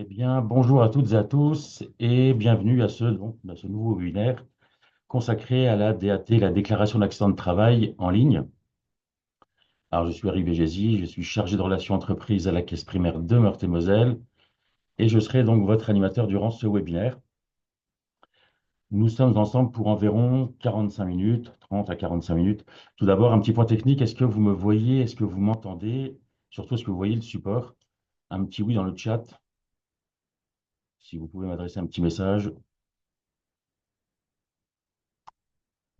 Eh bien, bonjour à toutes et à tous et bienvenue à ce nouveau webinaire consacré à la DAT, la déclaration d'accident de travail en ligne. Alors, je suis Eric Végési, je suis chargé de relations entreprises à la Caisse primaire de Meurthe-et-Moselle et je serai donc votre animateur durant ce webinaire. Nous sommes ensemble pour environ 45 minutes, 30 à 45 minutes. Tout d'abord, un petit point technique, est-ce que vous me voyez, est-ce que vous m'entendez? Surtout, est-ce que vous voyez le support? Un petit oui dans le chat, si vous pouvez m'adresser un petit message.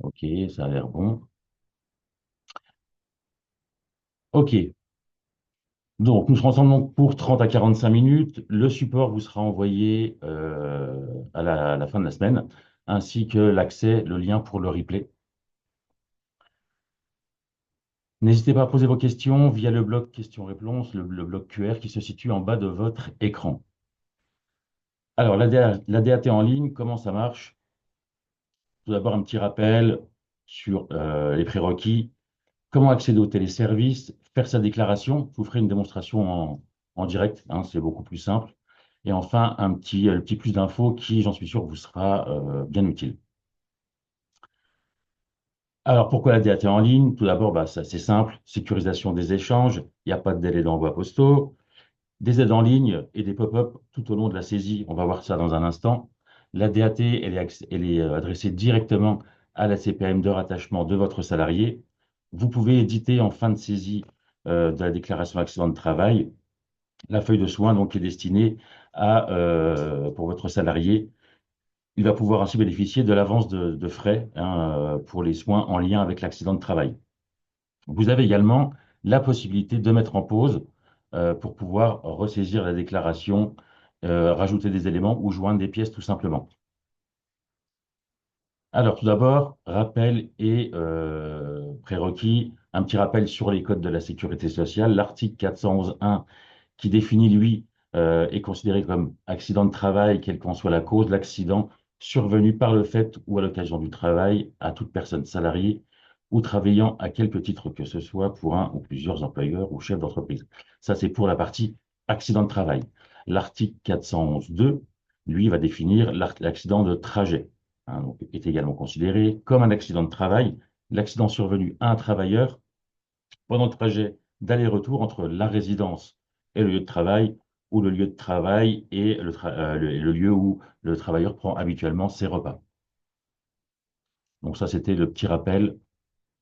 Ok, ça a l'air bon. Ok, donc nous serons ensemble donc pour 30 à 45 minutes. Le support vous sera envoyé à la fin de la semaine, ainsi que l'accès, le lien pour le replay. N'hésitez pas à poser vos questions via le bloc questions-réponses, le bloc QR qui se situe en bas de votre écran. Alors, la DAT en ligne, comment ça marche? Tout d'abord, un petit rappel sur les prérequis. Comment accéder au téléservice, faire sa déclaration. Je vous ferai une démonstration en direct, hein, c'est beaucoup plus simple. Et enfin, le petit plus d'infos qui, j'en suis sûr, vous sera bien utile. Alors, pourquoi la DAT en ligne? Tout d'abord, c'est simple, sécurisation des échanges, il n'y a pas de délai d'envoi postaux, des aides en ligne et des pop-up tout au long de la saisie. On va voir ça dans un instant. La DAT, elle est adressée directement à la CPM de rattachement de votre salarié. Vous pouvez éditer en fin de saisie de la déclaration d'accident de travail la feuille de soins donc, qui est destinée pour votre salarié. Il va pouvoir ainsi bénéficier de l'avance de frais pour les soins en lien avec l'accident de travail. Vous avez également la possibilité de mettre en pause pour pouvoir ressaisir la déclaration, rajouter des éléments ou joindre des pièces tout simplement. Alors tout d'abord, rappel et prérequis. Un petit rappel sur les codes de la sécurité sociale. L'article 411.1 qui définit, lui, est considéré comme accident de travail, quelle qu'en soit la cause, l'accident survenu par le fait ou à l'occasion du travail à toute personne salariée ou travaillant à quelque titre que ce soit pour un ou plusieurs employeurs ou chefs d'entreprise. Ça, c'est pour la partie accident de travail. L'article 411.2, lui, va définir l'accident de trajet, hein, donc, est également considéré comme un accident de travail, l'accident survenu à un travailleur pendant le trajet d'aller-retour entre la résidence et le lieu de travail, ou le lieu de travail et le lieu où le travailleur prend habituellement ses repas. Donc ça, c'était le petit rappel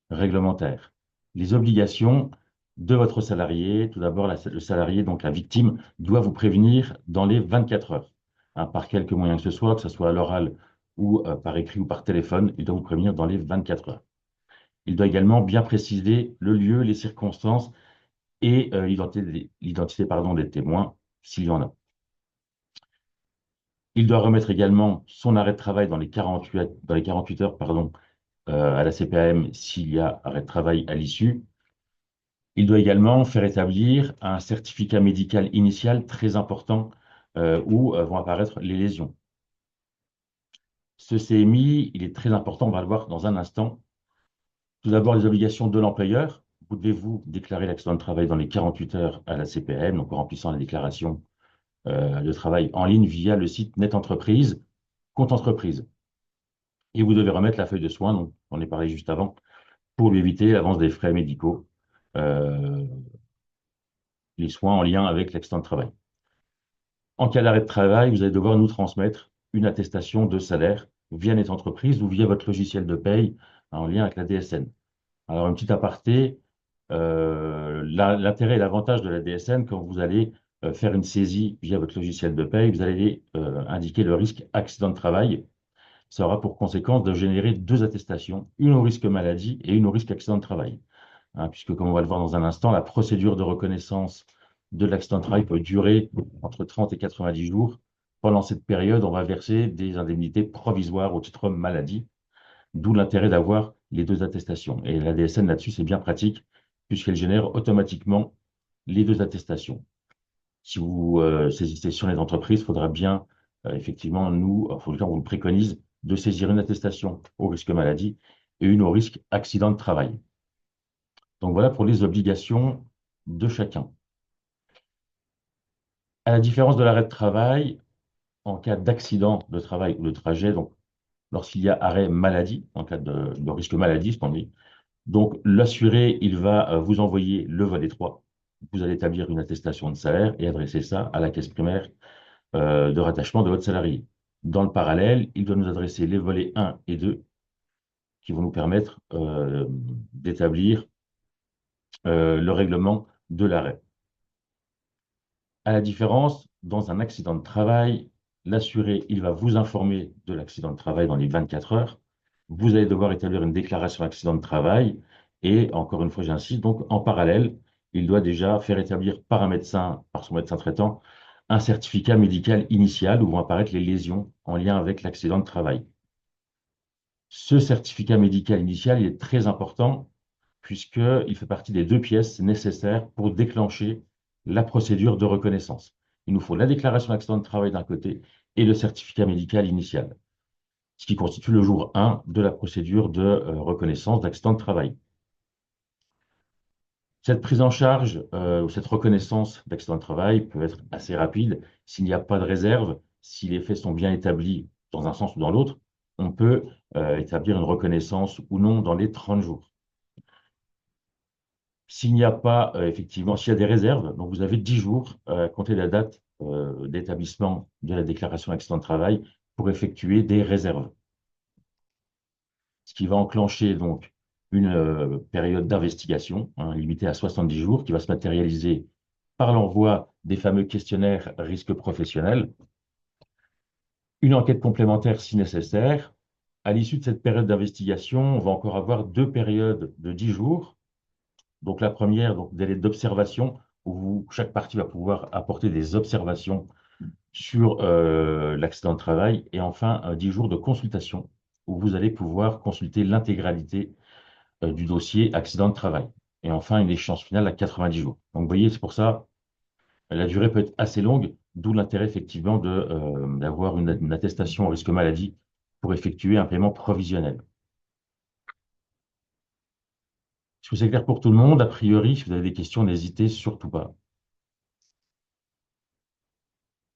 réglementaire. Les obligations de votre salarié. Tout d'abord, le salarié, donc la victime, doit vous prévenir dans les 24 heures, hein, par quelque moyen que ce soit à l'oral ou par écrit ou par téléphone, il doit vous prévenir dans les 24 heures. Il doit également bien préciser le lieu, les circonstances et l'identité des témoins, s'il y en a. Il doit remettre également son arrêt de travail dans les 48 heures à la CPAM s'il y a arrêt de travail à l'issue. Il doit également faire établir un certificat médical initial très important où vont apparaître les lésions. Ce CMI, il est très important, on va le voir dans un instant. Tout d'abord, les obligations de l'employeur. Vous devez-vous déclarer l'accident de travail dans les 48 heures à la CPAM, donc en remplissant la déclaration de travail en ligne via le site Net Entreprise, compte entreprise. Et vous devez remettre la feuille de soins, donc on en parlé juste avant, pour lui éviter l'avance des frais médicaux, euh, les soins en lien avec l'accident de travail. En cas d'arrêt de travail, vous allez devoir nous transmettre une attestation de salaire via Net Entreprise ou via votre logiciel de paye en lien avec la DSN. Alors, un petit aparté, l'intérêt et l'avantage de la DSN, quand vous allez faire une saisie via votre logiciel de paye, vous allez indiquer le risque accident de travail. Ça aura pour conséquence de générer deux attestations, une au risque maladie et une au risque accident de travail. Hein, puisque, comme on va le voir dans un instant, la procédure de reconnaissance de l'accident de travail peut durer entre 30 et 90 jours. Pendant cette période, on va verser des indemnités provisoires au titre maladie, d'où l'intérêt d'avoir les deux attestations. Et la DSN là-dessus, c'est bien pratique, puisqu'elle génère automatiquement les deux attestations. Si vous saisissez sur les entreprises, il faudra bien, effectivement, on vous le préconise, de saisir une attestation au risque maladie et une au risque accident de travail. Donc voilà pour les obligations de chacun. À la différence de l'arrêt de travail, en cas d'accident de travail ou de trajet, donc lorsqu'il y a arrêt maladie, en cas de risque maladie, ce qu'on dit, donc l'assuré, il va vous envoyer le volet 3. Vous allez établir une attestation de salaire et adresser ça à la caisse primaire de rattachement de votre salarié. Dans le parallèle, il doit nous adresser les volets 1 et 2 qui vont nous permettre d'établir le règlement de l'arrêt. À la différence, dans un accident de travail, l'assuré, il va vous informer de l'accident de travail dans les 24 heures. Vous allez devoir établir une déclaration d'accident de travail. Et encore une fois, j'insiste, donc en parallèle, il doit déjà faire établir par un médecin, par son médecin traitant, un certificat médical initial où vont apparaître les lésions en lien avec l'accident de travail. Ce certificat médical initial, il est très important puisqu'il fait partie des deux pièces nécessaires pour déclencher la procédure de reconnaissance. Il nous faut la déclaration d'accident de travail d'un côté et le certificat médical initial, ce qui constitue le jour 1 de la procédure de reconnaissance d'accident de travail. Cette prise en charge ou cette reconnaissance d'accident de travail peut être assez rapide. S'il n'y a pas de réserve, si les faits sont bien établis dans un sens ou dans l'autre, on peut établir une reconnaissance ou non dans les 30 jours. S'il n'y a pas, effectivement, s'il y a des réserves, donc vous avez 10 jours à compter de la date d'établissement de la déclaration d'accident de travail pour effectuer des réserves. Ce qui va enclencher donc une période d'investigation limitée à 70 jours qui va se matérialiser par l'envoi des fameux questionnaires risques professionnels, une enquête complémentaire si nécessaire. À l'issue de cette période d'investigation, on va encore avoir deux périodes de 10 jours. Donc la première, donc délai d'observation, où chaque partie va pouvoir apporter des observations sur l'accident de travail. Et enfin, 10 jours de consultation, où vous allez pouvoir consulter l'intégralité du dossier accident de travail. Et enfin, une échéance finale à 90 jours. Donc vous voyez, c'est pour ça, la durée peut être assez longue, d'où l'intérêt effectivement d'avoir une attestation au risque maladie pour effectuer un paiement provisionnel. Est-ce que c'est clair pour tout le monde? A priori, si vous avez des questions, n'hésitez surtout pas.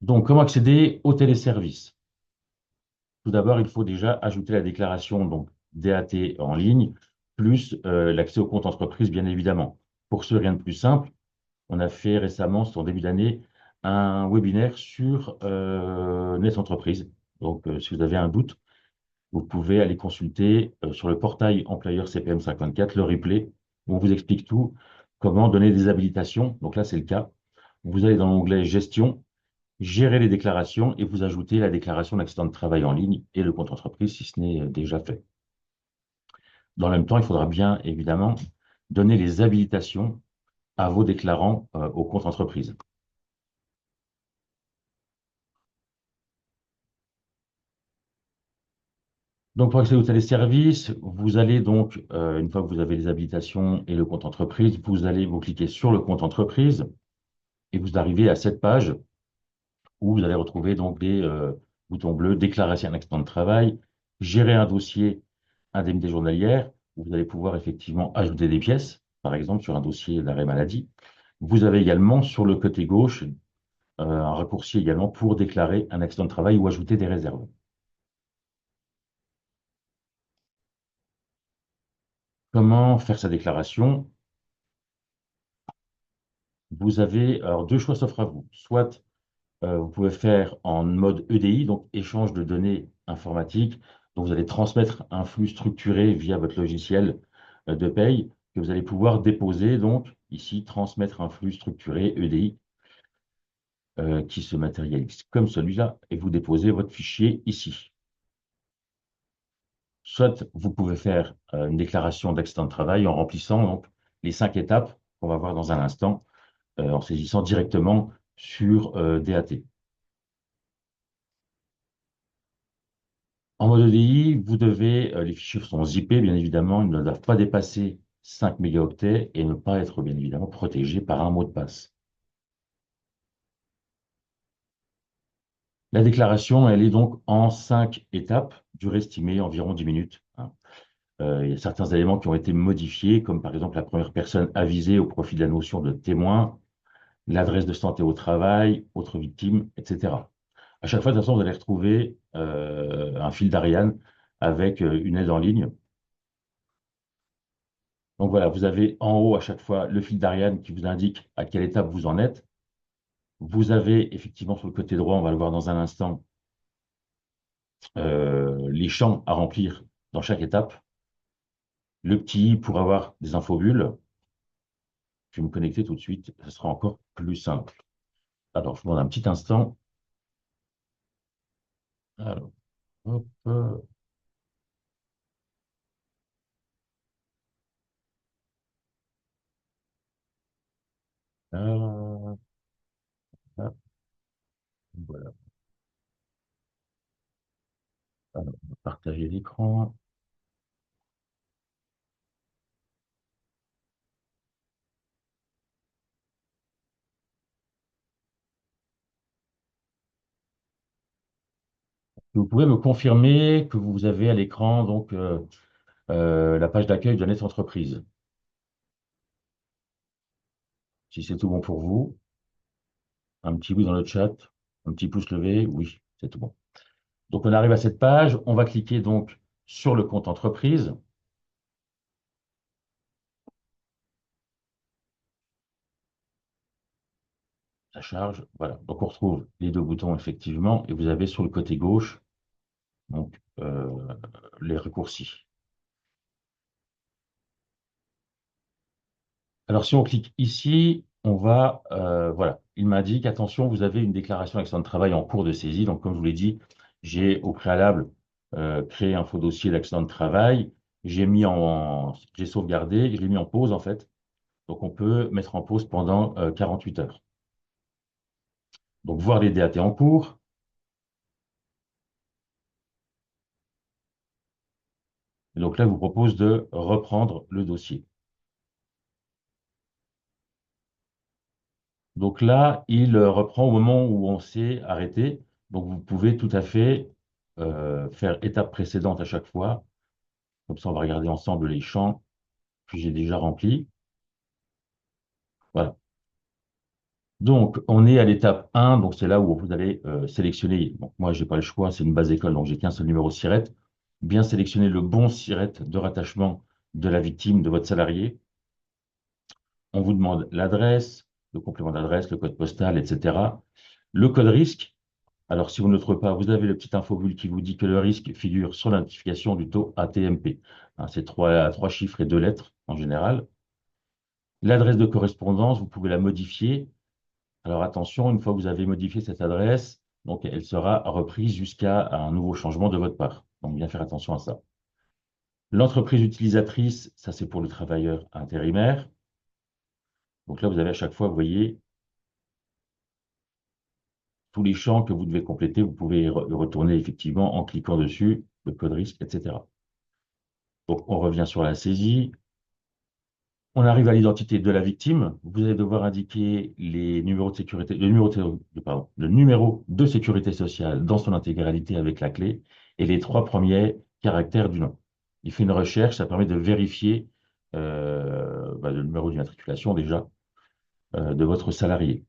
Donc, comment accéder au téléservice? Tout d'abord, il faut déjà ajouter la déclaration donc, DAT en ligne, plus l'accès au compte entreprise, bien évidemment. Pour ce, rien de plus simple. On a fait récemment, c'est en début d'année, un webinaire sur Net Entreprise. Donc, si vous avez un doute, vous pouvez aller consulter sur le portail employeur CPM 54 le replay, où on vous explique tout, comment donner des habilitations. Donc là, c'est le cas. Vous allez dans l'onglet Gestion, gérer les déclarations et vous ajoutez la déclaration d'accident de travail en ligne et le compte entreprise si ce n'est déjà fait. Dans le même temps, il faudra bien évidemment donner les habilitations à vos déclarants au compte entreprise. Donc, pour accéder au téléservice, vous allez donc, une fois que vous avez les habilitations et le compte entreprise, vous allez vous cliquer sur le compte entreprise et vous arrivez à cette page où vous allez retrouver donc des boutons bleus, déclaration un accident de travail, gérer un dossier indemnité journalière, où vous allez pouvoir effectivement ajouter des pièces, par exemple sur un dossier d'arrêt maladie. Vous avez également sur le côté gauche un raccourci également pour déclarer un accident de travail ou ajouter des réserves. Comment faire sa déclaration? Vous avez alors deux choix s'offrent à vous. Soit vous pouvez faire en mode EDI, donc échange de données informatiques. Donc vous allez transmettre un flux structuré via votre logiciel de paye que vous allez pouvoir déposer. Donc ici, transmettre un flux structuré EDI qui se matérialise comme celui-là et vous déposez votre fichier ici. Soit vous pouvez faire une déclaration d'accident de travail en remplissant donc, les 5 étapes qu'on va voir dans un instant en saisissant directement sur DAT. En mode EDI, vous devez, les fichiers sont zippés, bien évidemment, ils ne doivent pas dépasser 5 mégaoctets et ne pas être, bien évidemment, protégés par un mot de passe. La déclaration, elle est donc en 5 étapes, durée estimée environ 10 minutes. Il y a certains éléments qui ont été modifiés, comme par exemple la première personne avisée au profit de la notion de témoin. l'adresse de santé au travail, autre victime, etc. À chaque fois, de toute façon, vous allez retrouver un fil d'Ariane avec une aide en ligne. Donc voilà, vous avez en haut à chaque fois le fil d'Ariane qui vous indique à quelle étape vous en êtes. Vous avez effectivement sur le côté droit, on va le voir dans un instant, les champs à remplir dans chaque étape. Le petit i pour avoir des infobules. Je vais me connecter tout de suite, ce sera encore plus simple. Alors, je vous demande un petit instant. Alors, hop, euh, hop, voilà. Alors, on va partager l'écran. Vous pouvez me confirmer que vous avez à l'écran donc la page d'accueil de notre entreprise. Si c'est tout bon pour vous, un petit oui dans le chat, un petit pouce levé, oui, c'est tout bon. Donc on arrive à cette page, on va cliquer donc sur le compte entreprise, ça charge, voilà. Donc on retrouve les deux boutons effectivement, et vous avez sur le côté gauche donc les raccourcis. Alors, si on clique ici, on va, voilà, il m'indique, attention, vous avez une déclaration d'accident de travail en cours de saisie. Donc, comme je vous l'ai dit, j'ai au préalable créé un faux dossier d'accident de travail. J'ai sauvegardé, je l'ai mis en pause en fait. Donc, on peut mettre en pause pendant 48 heures. Donc, voir les DAT en cours. Et donc là, je vous propose de reprendre le dossier. Donc là, il reprend au moment où on s'est arrêté. Donc, vous pouvez tout à fait faire étape précédente à chaque fois. Comme ça, on va regarder ensemble les champs que j'ai déjà remplis. Voilà. Donc, on est à l'étape 1. Donc, c'est là où vous allez sélectionner. Donc, moi, je n'ai pas le choix. C'est une base école. Donc, j'ai qu'un seul numéro SIRET. Bien sélectionner le bon SIRET de rattachement de la victime, de votre salarié. On vous demande l'adresse, le complément d'adresse, le code postal, etc. Le code risque. Alors, si vous ne le trouvez pas, vous avez le petit infobule qui vous dit que le risque figure sur l'identification du taux ATMP. Hein, c'est trois chiffres et deux lettres en général. L'adresse de correspondance, vous pouvez la modifier. Alors attention, une fois que vous avez modifié cette adresse, donc elle sera reprise jusqu'à un nouveau changement de votre part. Donc bien faire attention à ça. L'entreprise utilisatrice, ça c'est pour le travailleur intérimaire. Donc là, vous avez à chaque fois, vous voyez, tous les champs que vous devez compléter. Vous pouvez retourner effectivement en cliquant dessus, le code risque, etc. Donc on revient sur la saisie. On arrive à l'identité de la victime. Vous allez devoir indiquer les numéros de sécurité, pardon, le numéro de sécurité sociale dans son intégralité avec la clé et les trois premiers caractères du nom. Il fait une recherche, ça permet de vérifier le numéro d'immatriculation déjà de votre salarié.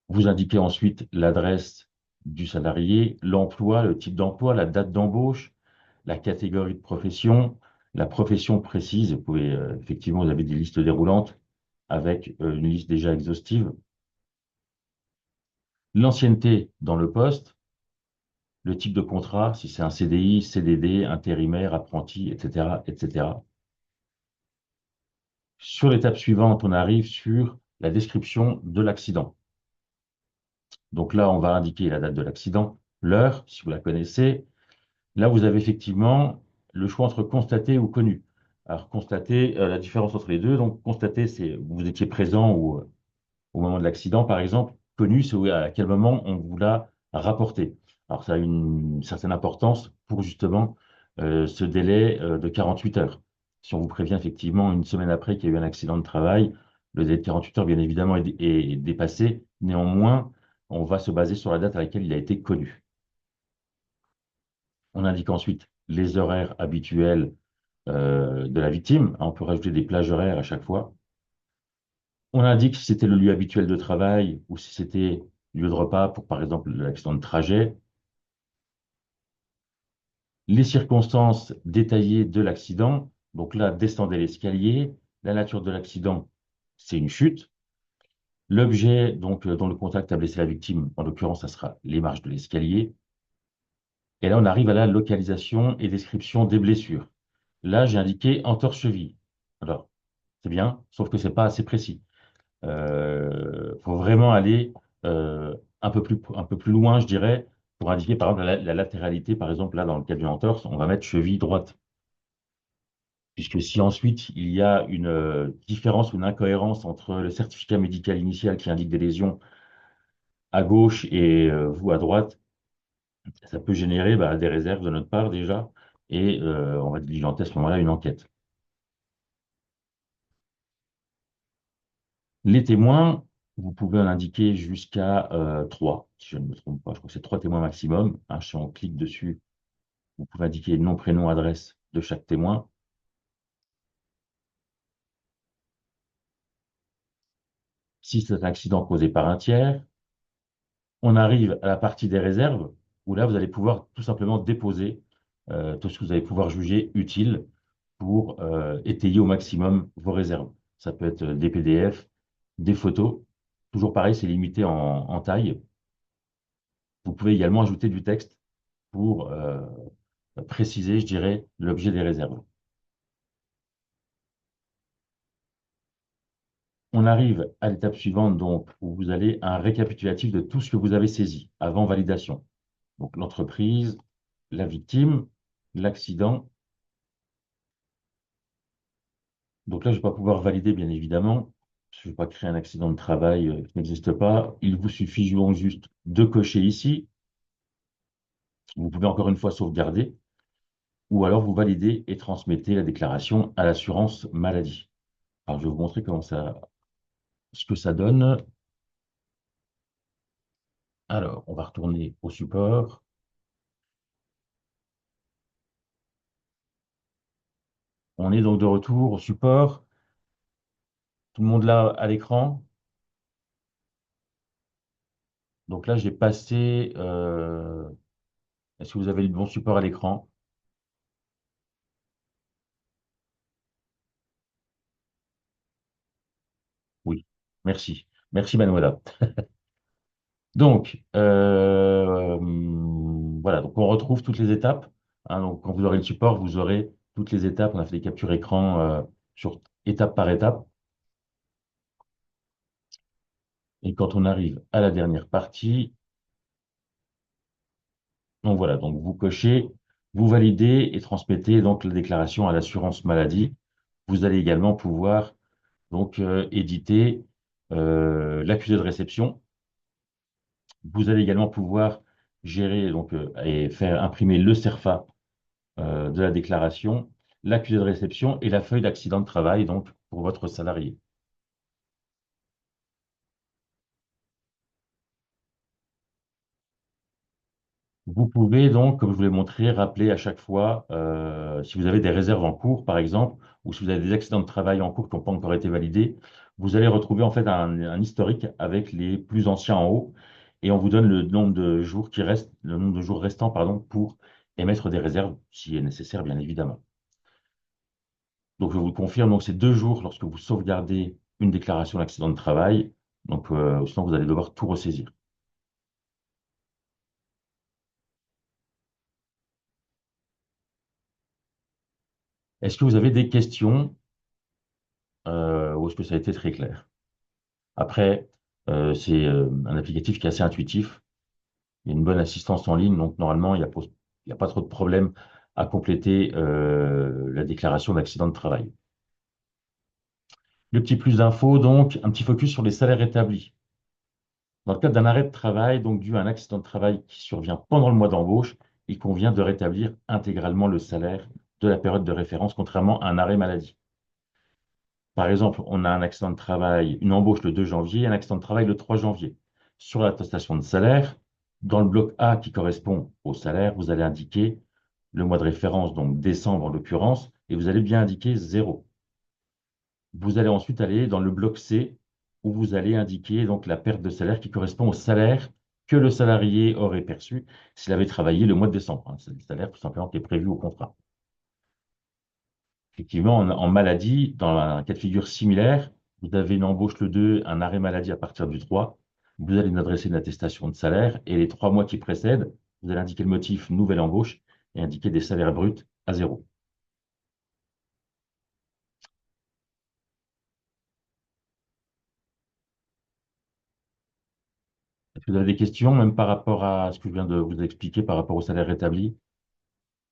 Vous indiquez ensuite l'adresse du salarié, l'emploi, le type d'emploi, la date d'embauche, la catégorie de profession, la profession précise. Vous pouvez, effectivement, vous avez des listes déroulantes avec une liste déjà exhaustive. L'ancienneté dans le poste, le type de contrat, si c'est un CDI, CDD, intérimaire, apprenti, etc., etc. Sur l'étape suivante, on arrive sur la description de l'accident. Donc là, on va indiquer la date de l'accident, l'heure, si vous la connaissez. Là, vous avez effectivement le choix entre constater ou connu. Alors, constater, la différence entre les deux. Donc, constater, c'est vous étiez présent au moment de l'accident, par exemple. Connu, c'est à quel moment on vous l'a rapporté. Alors, ça a une certaine importance pour justement ce délai de 48 heures. Si on vous prévient effectivement une semaine après qu'il y a eu un accident de travail, le délai de 48 heures, bien évidemment, est dépassé. Néanmoins, on va se baser sur la date à laquelle il a été connu. On indique ensuite les horaires habituels de la victime. On peut rajouter des plages horaires à chaque fois. On indique si c'était le lieu habituel de travail ou si c'était lieu de repas pour, par exemple, l'accident de trajet. Les circonstances détaillées de l'accident. Donc là, descendez l'escalier. La nature de l'accident, c'est une chute. L'objet donc dont le contact a blessé la victime, en l'occurrence, ça sera les marches de l'escalier. Et là, on arrive à la localisation et description des blessures. Là, j'ai indiqué entorse cheville. Alors, c'est bien, sauf que c'est pas assez précis. Faut vraiment aller un peu plus loin, je dirais, pour indiquer par exemple la latéralité. Par exemple, là, dans le cas d'une entorse, on va mettre cheville droite. Puisque si ensuite il y a une différence ou une incohérence entre le certificat médical initial qui indique des lésions à gauche et vous à droite, ça peut générer des réserves de notre part déjà, et on va diligenter à ce moment-là une enquête. Les témoins, vous pouvez en indiquer jusqu'à 3, si je ne me trompe pas, je crois que c'est 3 témoins maximum, hein. Si on clique dessus, vous pouvez indiquer nom, prénom, adresse de chaque témoin. Si c'est un accident causé par un tiers, on arrive à la partie des réserves, où là, vous allez pouvoir tout simplement déposer tout ce que vous allez pouvoir juger utile pour étayer au maximum vos réserves. Ça peut être des PDF, des photos. Toujours pareil, c'est limité en taille. Vous pouvez également ajouter du texte pour préciser, je dirais, l'objet des réserves. On arrive à l'étape suivante, donc, où vous allez un récapitulatif de tout ce que vous avez saisi avant validation. Donc, l'entreprise, la victime, l'accident. Donc là, je ne vais pas pouvoir valider, bien évidemment, parce que je ne vais pas créer un accident de travail qui n'existe pas. Il vous suffit donc juste de cocher ici. Vous pouvez encore une fois sauvegarder, ou alors vous validez et transmettez la déclaration à l'assurance maladie. Alors, je vais vous montrer ce que ça donne. Alors, on va retourner au support. On est donc de retour au support. Tout le monde là à l'écran. Donc là, j'ai passé. Est-ce que vous avez le bon support à l'écran? Oui. Merci. Merci, Manuela. Donc, voilà. Donc, on retrouve toutes les étapes, hein. Donc, quand vous aurez le support, vous aurez toutes les étapes. On a fait des captures écran sur étape par étape. Et quand on arrive à la dernière partie, donc voilà. Donc, vous cochez, vous validez et transmettez donc la déclaration à l'assurance maladie. Vous allez également pouvoir donc éditer l'accusé de réception. Vous allez également pouvoir gérer donc et faire imprimer le CERFA de la déclaration, l'accusé de réception et la feuille d'accident de travail donc pour votre salarié. Vous pouvez donc, comme je vous l'ai montré, rappeler à chaque fois si vous avez des réserves en cours, par exemple, ou si vous avez des accidents de travail en cours qui n'ont pas encore été validés, vous allez retrouver en fait un historique avec les plus anciens en haut, et on vous donne le nombre de jours qui restent, le nombre de jours restants, pardon, pour émettre des réserves, si est nécessaire, bien évidemment. Donc je vous le confirme, donc c'est 2 jours lorsque vous sauvegardez une déclaration d'accident de travail, donc sinon vous allez devoir tout ressaisir. Est-ce que vous avez des questions ou est-ce que ça a été très clair? Après, c'est un applicatif qui est assez intuitif. Il y a une bonne assistance en ligne, donc normalement, il y a pas trop de problèmes à compléter la déclaration d'accident de travail. Le petit plus d'infos, donc, un petit focus sur les salaires établis. Dans le cadre d'un arrêt de travail, donc dû à un accident de travail qui survient pendant le mois d'embauche, il convient de rétablir intégralement le salaire de la période de référence, contrairement à un arrêt maladie. Par exemple, on a un accident de travail, une embauche le 2 janvier et un accident de travail le 3 janvier. Sur l'attestation de salaire, dans le bloc A qui correspond au salaire, vous allez indiquer le mois de référence, donc décembre en l'occurrence, et vous allez bien indiquer 0. Vous allez ensuite aller dans le bloc C où vous allez indiquer donc la perte de salaire qui correspond au salaire que le salarié aurait perçu s'il avait travaillé le mois de décembre, hein. C'est le salaire tout simplement qui est prévu au contrat. Effectivement, en maladie, dans un cas de figure similaire, vous avez une embauche le 2, un arrêt maladie à partir du 3. Vous allez nous adresser une attestation de salaire et les 3 mois qui précèdent, vous allez indiquer le motif nouvelle embauche et indiquer des salaires bruts à zéro. Est-ce que vous avez des questions, même par rapport à ce que je viens de vous expliquer par rapport au salaire rétabli?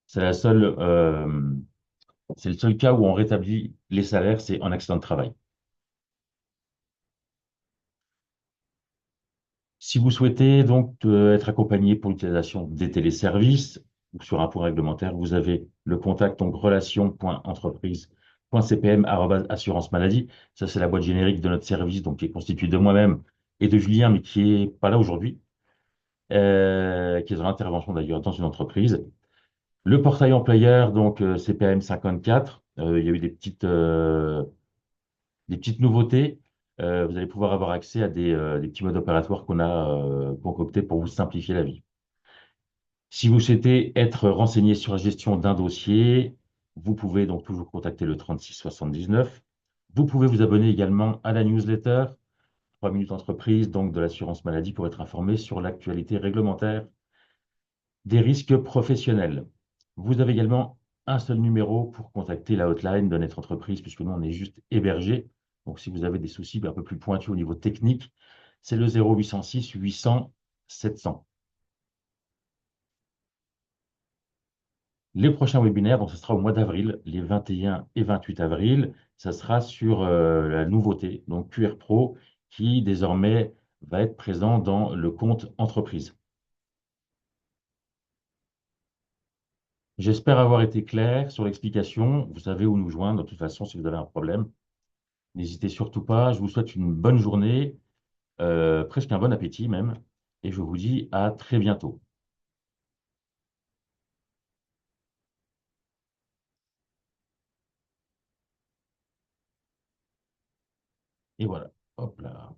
C'est la seule, c'est le seul cas où on rétablit les salaires, c'est en accident de travail. Si vous souhaitez donc être accompagné pour l'utilisation des téléservices ou sur un point réglementaire, vous avez le contact donc relation.entreprise.cpm@assurance maladie. Ça, c'est la boîte générique de notre service, donc qui est constituée de moi-même et de Julien, mais qui est pas là aujourd'hui, qui est dans l'intervention d'ailleurs dans une entreprise. Le portail employeur, donc CPM 54, il y a eu des petites nouveautés. Vous allez pouvoir avoir accès à des petits modes opératoires qu'on a concoctés pour vous simplifier la vie. Si vous souhaitez être renseigné sur la gestion d'un dossier, vous pouvez donc toujours contacter le 36 79. Vous pouvez vous abonner également à la newsletter 3 minutes entreprise, donc de l'assurance maladie, pour être informé sur l'actualité réglementaire des risques professionnels. Vous avez également un seul numéro pour contacter la hotline de notre entreprise, puisque nous, on est juste hébergé. Donc, si vous avez des soucis un peu plus pointus au niveau technique, c'est le 0806 800 700. Les prochains webinaires, donc ce sera au mois d'avril, les 21 et 28 avril. Ça sera sur la nouveauté, donc QR Pro, qui désormais va être présent dans le compte entreprise. J'espère avoir été clair sur l'explication. Vous savez où nous joindre de toute façon si vous avez un problème. N'hésitez surtout pas. Je vous souhaite une bonne journée, presque un bon appétit même, et je vous dis à très bientôt. Et voilà. Hop là.